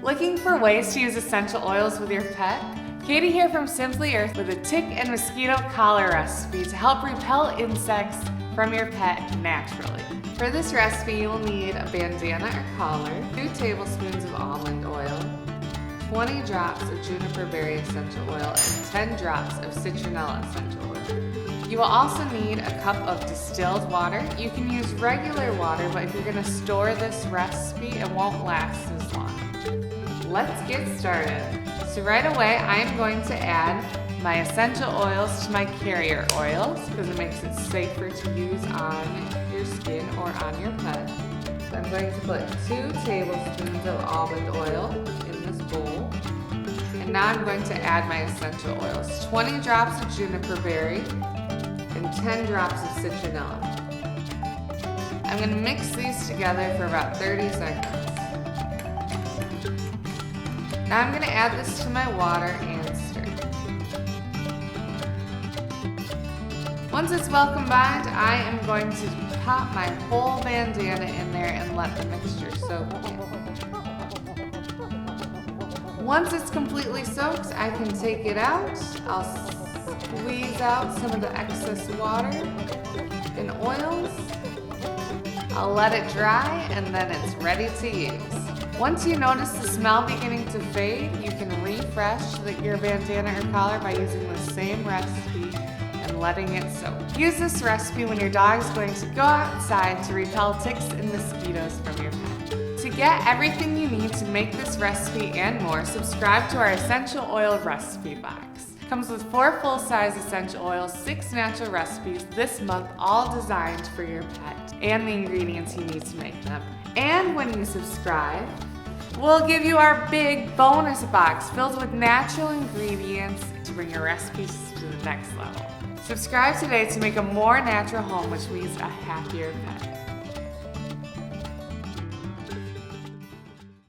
Looking for ways to use essential oils with your pet? Katie here from Simply Earth with a Tick and Mosquito Collar recipe to help repel insects from your pet naturally. For this recipe, you will need a bandana or collar, 2 tablespoons of almond oil, 20 drops of Juniper Berry Essential Oil, and 10 drops of Citronella Essential Oil. You will also need a cup of distilled water. You can use regular water, but if you're going to store this recipe, it won't last as long. Let's get started. So right away, I am going to add my essential oils to my carrier oils because it makes it safer to use on your skin or on your pet. So I'm going to put 2 tablespoons of almond oil in this bowl. And now I'm going to add my essential oils. 20 drops of juniper berry and 10 drops of citronella. I'm going to mix these together for about 30 seconds. Now I'm going to add this to my water and stir. Once it's well combined, I am going to pop my whole bandana in there and let the mixture soak in. Once it's completely soaked, I can take it out. I'll squeeze out some of the excess water and oils. I'll let it dry and then it's ready to use. Once you notice the smell beginning to fade, you can refresh your bandana or collar by using the same recipe and letting it soak. Use this recipe when your dog is going to go outside to repel ticks and mosquitoes from your pet. To get everything you need to make this recipe and more, subscribe to our essential oil recipe box. Comes with 4 full-size essential oils, 6 natural recipes this month, all designed for your pet, and the ingredients you need to make them. And when you subscribe, we'll give you our big bonus box filled with natural ingredients to bring your recipes to the next level. Subscribe today to make a more natural home, which means a happier pet.